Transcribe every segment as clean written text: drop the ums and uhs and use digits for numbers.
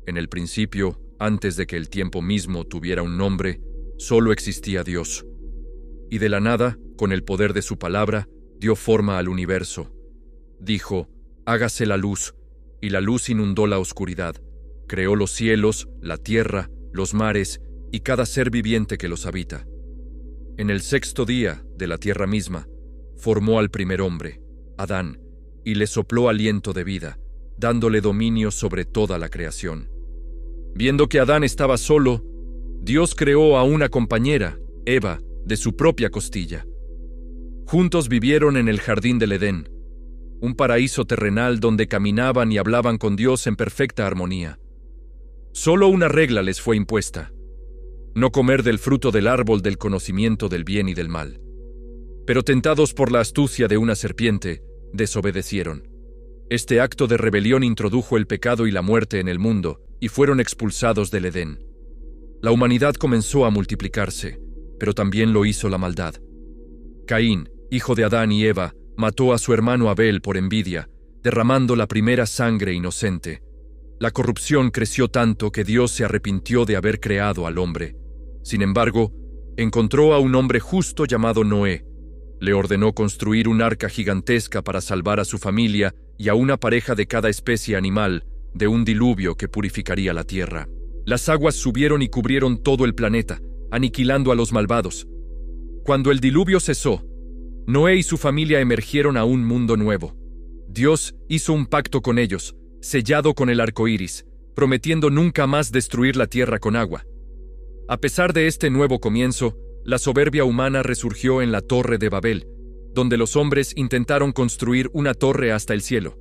En el principio, antes de que el tiempo mismo tuviera un nombre, solo existía Dios. Y de la nada, con el poder de su palabra, dio forma al universo. Dijo: «Hágase la luz», y la luz inundó la oscuridad. Creó los cielos, la tierra, los mares y cada ser viviente que los habita. En el sexto día, de la tierra misma, formó al primer hombre, Adán, y le sopló aliento de vida, dándole dominio sobre toda la creación. Viendo que Adán estaba solo, Dios creó a una compañera, Eva, de su propia costilla. Juntos vivieron en el jardín del Edén, un paraíso terrenal donde caminaban y hablaban con Dios en perfecta armonía. Solo una regla les fue impuesta: no comer del fruto del árbol del conocimiento del bien y del mal. Pero tentados por la astucia de una serpiente, desobedecieron. Este acto de rebelión introdujo el pecado y la muerte en el mundo, y fueron expulsados del Edén. La humanidad comenzó a multiplicarse, pero también lo hizo la maldad. Caín, hijo de Adán y Eva, mató a su hermano Abel por envidia, derramando la primera sangre inocente. La corrupción creció tanto que Dios se arrepintió de haber creado al hombre. Sin embargo, encontró a un hombre justo llamado Noé. Le ordenó construir un arca gigantesca para salvar a su familia y a una pareja de cada especie animal de un diluvio que purificaría la tierra. Las aguas subieron y cubrieron todo el planeta, aniquilando a los malvados. Cuando el diluvio cesó, Noé y su familia emergieron a un mundo nuevo. Dios hizo un pacto con ellos, sellado con el arco iris, prometiendo nunca más destruir la tierra con agua. A pesar de este nuevo comienzo, la soberbia humana resurgió en la Torre de Babel, donde los hombres intentaron construir una torre hasta el cielo.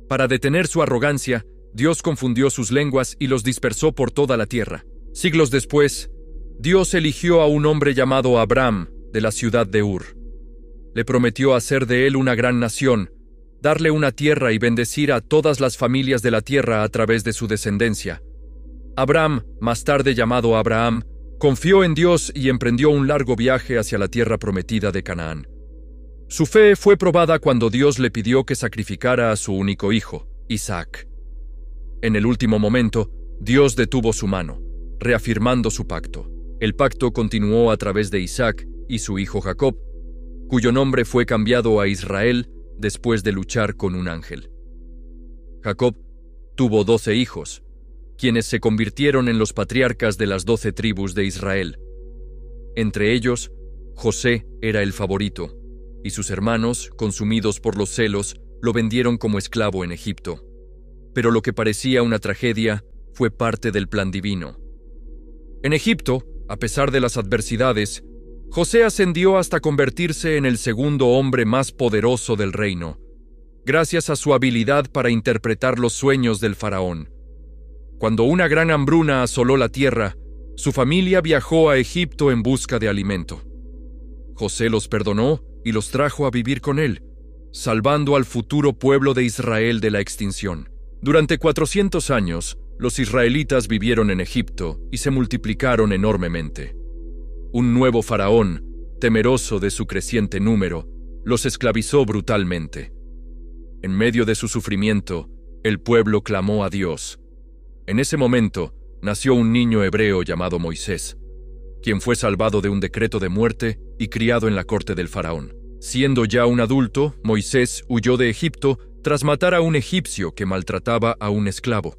Para detener su arrogancia, Dios confundió sus lenguas y los dispersó por toda la tierra. Siglos después, Dios eligió a un hombre llamado Abraham de la ciudad de Ur. Le prometió hacer de él una gran nación, darle una tierra y bendecir a todas las familias de la tierra a través de su descendencia. Abraham, más tarde llamado Abraham, confió en Dios y emprendió un largo viaje hacia la tierra prometida de Canaán. Su fe fue probada cuando Dios le pidió que sacrificara a su único hijo, Isaac. En el último momento, Dios detuvo su mano, reafirmando su pacto. El pacto continuó a través de Isaac y su hijo Jacob, cuyo nombre fue cambiado a Israel después de luchar con un ángel. Jacob tuvo 12 hijos, quienes se convirtieron en los patriarcas de las 12 tribus de Israel. Entre ellos, José era el favorito, y sus hermanos, consumidos por los celos, lo vendieron como esclavo en Egipto. Pero lo que parecía una tragedia fue parte del plan divino. En Egipto, a pesar de las adversidades, José ascendió hasta convertirse en el segundo hombre más poderoso del reino, gracias a su habilidad para interpretar los sueños del faraón. Cuando una gran hambruna asoló la tierra, su familia viajó a Egipto en busca de alimento. José los perdonó y los trajo a vivir con él, salvando al futuro pueblo de Israel de la extinción. Durante 400 años, los israelitas vivieron en Egipto y se multiplicaron enormemente. Un nuevo faraón, temeroso de su creciente número, los esclavizó brutalmente. En medio de su sufrimiento, el pueblo clamó a Dios. En ese momento, nació un niño hebreo llamado Moisés, quien fue salvado de un decreto de muerte y criado en la corte del faraón. Siendo ya un adulto, Moisés huyó de Egipto tras matar a un egipcio que maltrataba a un esclavo.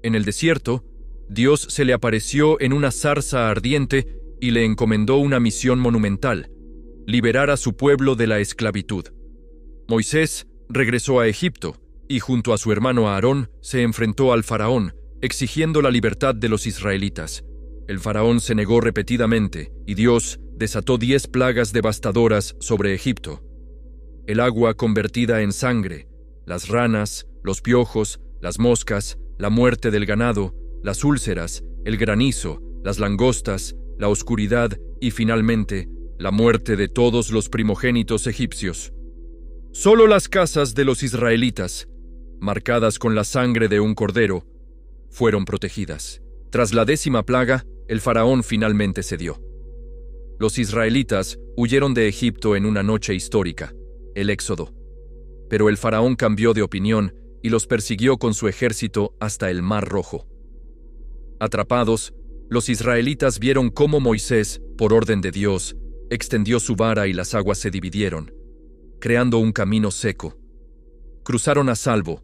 En el desierto, Dios se le apareció en una zarza ardiente y le encomendó una misión monumental: liberar a su pueblo de la esclavitud. Moisés regresó a Egipto y junto a su hermano Aarón se enfrentó al faraón, exigiendo la libertad de los israelitas. El faraón se negó repetidamente y Dios desató 10 plagas devastadoras sobre Egipto. El agua convertida en sangre, las ranas, los piojos, las moscas, la muerte del ganado, las úlceras, el granizo, las langostas, la oscuridad y finalmente la muerte de todos los primogénitos egipcios. Solo las casas de los israelitas, marcadas con la sangre de un cordero, fueron protegidas. Tras la 10ª plaga, el faraón finalmente cedió. Los israelitas huyeron de Egipto en una noche histórica, el Éxodo. Pero el faraón cambió de opinión y los persiguió con su ejército hasta el Mar Rojo. Atrapados, los israelitas vieron cómo Moisés, por orden de Dios, extendió su vara y las aguas se dividieron, creando un camino seco. Cruzaron a salvo,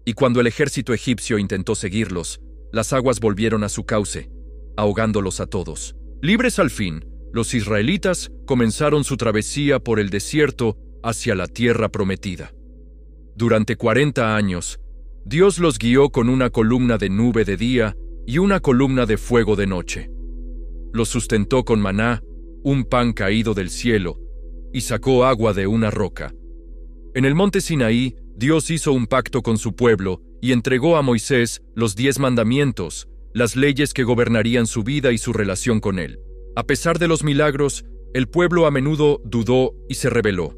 y cuando el ejército egipcio intentó seguirlos, las aguas volvieron a su cauce, ahogándolos a todos. Libres al fin, los israelitas comenzaron su travesía por el desierto hacia la tierra prometida. Durante 40 años, Dios los guió con una columna de nube de día y una columna de fuego de noche. Los sustentó con maná, un pan caído del cielo, y sacó agua de una roca. En el monte Sinaí, Dios hizo un pacto con su pueblo y entregó a Moisés los 10 mandamientos, las leyes que gobernarían su vida y su relación con él. A pesar de los milagros, el pueblo a menudo dudó y se rebeló.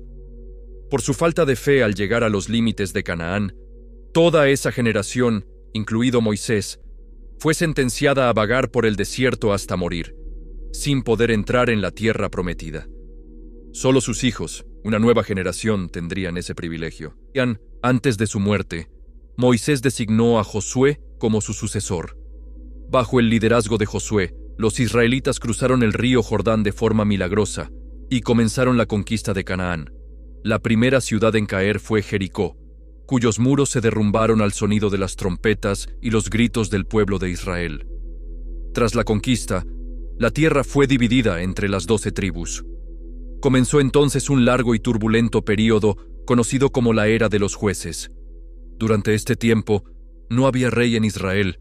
Por su falta de fe al llegar a los límites de Canaán, toda esa generación, incluido Moisés, fue sentenciada a vagar por el desierto hasta morir, sin poder entrar en la tierra prometida. Solo sus hijos, una nueva generación, tendrían ese privilegio. Antes de su muerte, Moisés designó a Josué como su sucesor. Bajo el liderazgo de Josué, los israelitas cruzaron el río Jordán de forma milagrosa y comenzaron la conquista de Canaán. La primera ciudad en caer fue Jericó, cuyos muros se derrumbaron al sonido de las trompetas y los gritos del pueblo de Israel. Tras la conquista, la tierra fue dividida entre las 12 tribus. Comenzó entonces un largo y turbulento período conocido como la Era de los Jueces. Durante este tiempo, no había rey en Israel,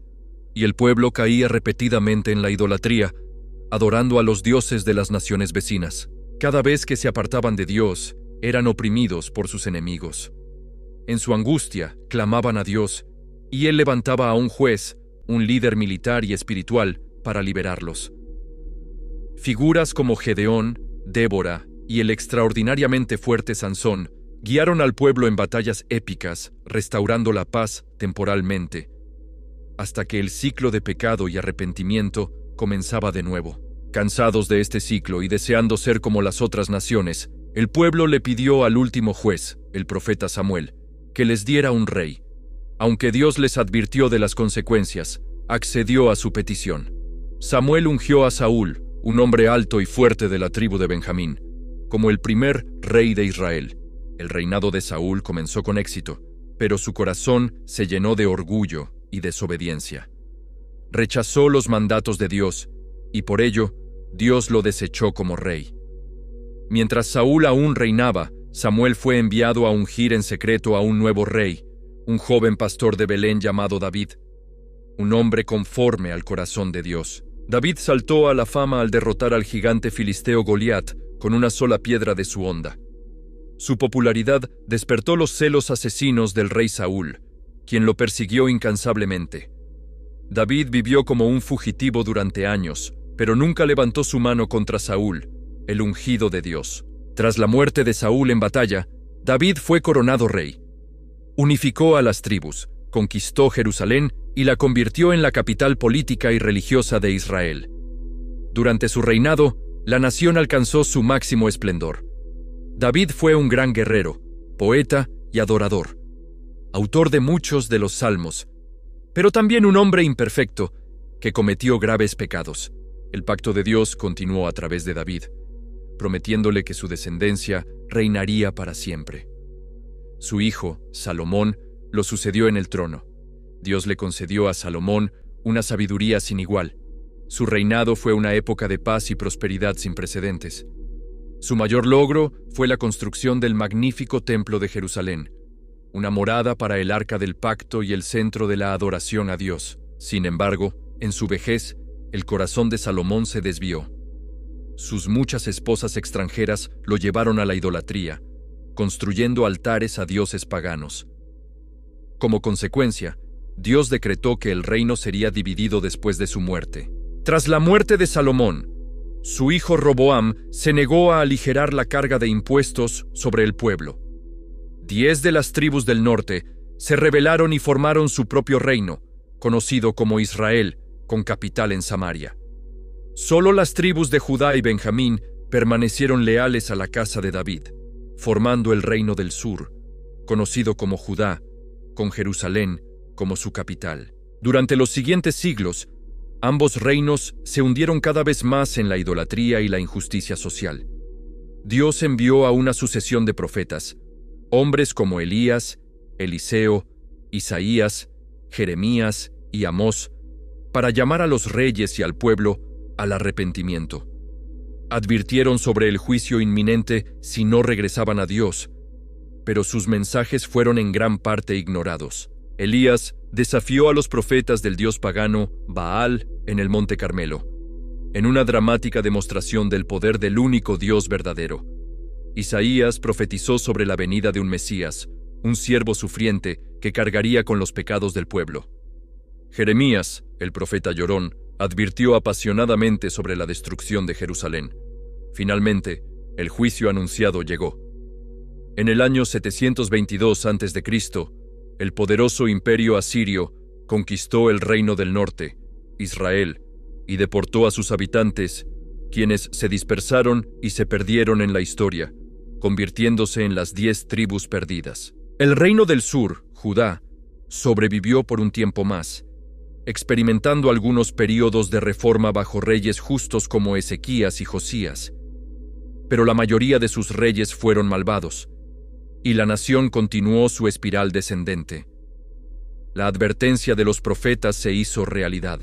y el pueblo caía repetidamente en la idolatría, adorando a los dioses de las naciones vecinas. Cada vez que se apartaban de Dios, eran oprimidos por sus enemigos. En su angustia, clamaban a Dios, y Él levantaba a un juez, un líder militar y espiritual, para liberarlos. Figuras como Gedeón, Débora y el extraordinariamente fuerte Sansón guiaron al pueblo en batallas épicas, restaurando la paz temporalmente, hasta que el ciclo de pecado y arrepentimiento comenzaba de nuevo. Cansados de este ciclo y deseando ser como las otras naciones, el pueblo le pidió al último juez, el profeta Samuel, que les diera un rey. Aunque Dios les advirtió de las consecuencias, accedió a su petición. Samuel ungió a Saúl, un hombre alto y fuerte de la tribu de Benjamín, como el primer rey de Israel. El reinado de Saúl comenzó con éxito, pero su corazón se llenó de orgullo y desobediencia. Rechazó los mandatos de Dios, y por ello, Dios lo desechó como rey. Mientras Saúl aún reinaba, Samuel fue enviado a ungir en secreto a un nuevo rey, un joven pastor de Belén llamado David, un hombre conforme al corazón de Dios. David saltó a la fama al derrotar al gigante filisteo Goliat con una sola piedra de su honda. Su popularidad despertó los celos asesinos del rey Saúl, quien lo persiguió incansablemente. David vivió como un fugitivo durante años, pero nunca levantó su mano contra Saúl, el ungido de Dios. Tras la muerte de Saúl en batalla, David fue coronado rey. Unificó a las tribus, conquistó Jerusalén y la convirtió en la capital política y religiosa de Israel. Durante su reinado, la nación alcanzó su máximo esplendor. David fue un gran guerrero, poeta y adorador, autor de muchos de los salmos, pero también un hombre imperfecto que cometió graves pecados. El pacto de Dios continuó a través de David, prometiéndole que su descendencia reinaría para siempre. Su hijo, Salomón, lo sucedió en el trono. Dios le concedió a Salomón una sabiduría sin igual. Su reinado fue una época de paz y prosperidad sin precedentes. Su mayor logro fue la construcción del magnífico Templo de Jerusalén, una morada para el Arca del Pacto y el centro de la adoración a Dios. Sin embargo, en su vejez, el corazón de Salomón se desvió. Sus muchas esposas extranjeras lo llevaron a la idolatría, construyendo altares a dioses paganos. Como consecuencia, Dios decretó que el reino sería dividido después de su muerte. Tras la muerte de Salomón, su hijo Roboam se negó a aligerar la carga de impuestos sobre el pueblo. 10 de las tribus del norte se rebelaron y formaron su propio reino, conocido como Israel, con capital en Samaria. Solo las tribus de Judá y Benjamín permanecieron leales a la casa de David, formando el reino del sur, conocido como Judá, con Jerusalén como su capital. Durante los siguientes siglos, ambos reinos se hundieron cada vez más en la idolatría y la injusticia social. Dios envió a una sucesión de profetas, hombres como Elías, Eliseo, Isaías, Jeremías y Amós, para llamar a los reyes y al pueblo al arrepentimiento. Advirtieron sobre el juicio inminente si no regresaban a Dios, pero sus mensajes fueron en gran parte ignorados. Elías desafió a los profetas del dios pagano Baal en el Monte Carmelo, en una dramática demostración del poder del único Dios verdadero. Isaías profetizó sobre la venida de un Mesías, un siervo sufriente que cargaría con los pecados del pueblo. Jeremías, el profeta llorón, advirtió apasionadamente sobre la destrucción de Jerusalén. Finalmente, el juicio anunciado llegó. En el año 722 a.C., el poderoso imperio asirio conquistó el reino del norte, Israel, y deportó a sus habitantes, quienes se dispersaron y se perdieron en la historia, convirtiéndose en las 10 tribus perdidas. El reino del sur, Judá, sobrevivió por un tiempo más, experimentando algunos períodos de reforma bajo reyes justos como Ezequías y Josías. Pero la mayoría de sus reyes fueron malvados, y la nación continuó su espiral descendente. La advertencia de los profetas se hizo realidad.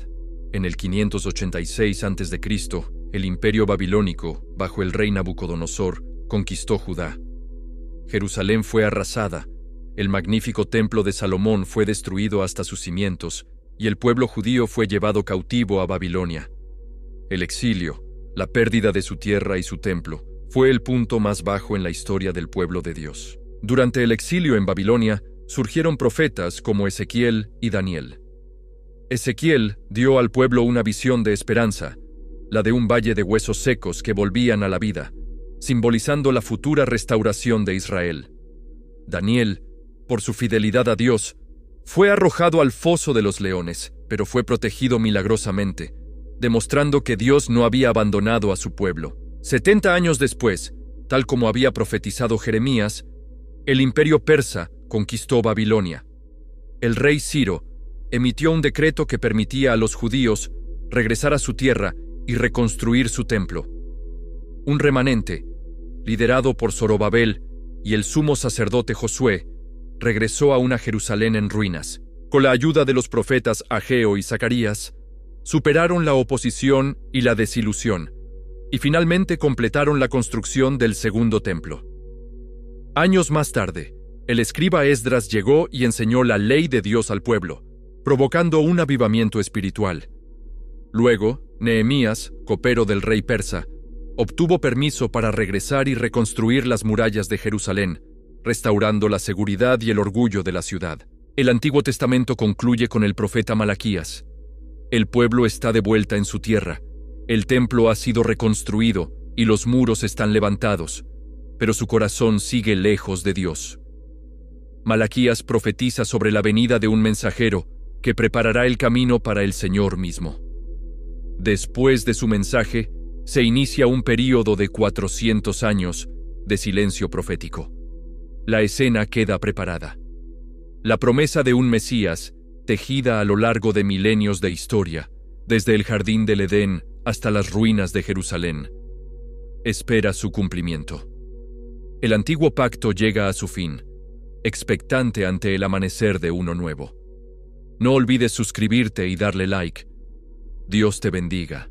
En el 586 a.C., el imperio babilónico, bajo el rey Nabucodonosor, conquistó Judá. Jerusalén fue arrasada, el magnífico templo de Salomón fue destruido hasta sus cimientos, y el pueblo judío fue llevado cautivo a Babilonia. El exilio, la pérdida de su tierra y su templo, fue el punto más bajo en la historia del pueblo de Dios. Durante el exilio en Babilonia, surgieron profetas como Ezequiel y Daniel. Ezequiel dio al pueblo una visión de esperanza, la de un valle de huesos secos que volvían a la vida, simbolizando la futura restauración de Israel. Daniel, por su fidelidad a Dios, fue arrojado al foso de los leones, pero fue protegido milagrosamente, demostrando que Dios no había abandonado a su pueblo. 70 años después, tal como había profetizado Jeremías, el imperio persa conquistó Babilonia. El rey Ciro emitió un decreto que permitía a los judíos regresar a su tierra y reconstruir su templo. Un remanente, liderado por Zorobabel y el sumo sacerdote Josué, regresó a una Jerusalén en ruinas. Con la ayuda de los profetas Ageo y Zacarías, superaron la oposición y la desilusión, y finalmente completaron la construcción del segundo templo. Años más tarde, el escriba Esdras llegó y enseñó la ley de Dios al pueblo, provocando un avivamiento espiritual. Luego, Nehemías, copero del rey persa, obtuvo permiso para regresar y reconstruir las murallas de Jerusalén, restaurando la seguridad y el orgullo de la ciudad. El Antiguo Testamento concluye con el profeta Malaquías. El pueblo está de vuelta en su tierra, el templo ha sido reconstruido y los muros están levantados, pero su corazón sigue lejos de Dios. Malaquías profetiza sobre la venida de un mensajero que preparará el camino para el Señor mismo. Después de su mensaje, se inicia un período de 400 años de silencio profético. La escena queda preparada. La promesa de un Mesías, tejida a lo largo de milenios de historia, desde el jardín del Edén hasta las ruinas de Jerusalén, espera su cumplimiento. El antiguo pacto llega a su fin, expectante ante el amanecer de uno nuevo. No olvides suscribirte y darle like. Dios te bendiga.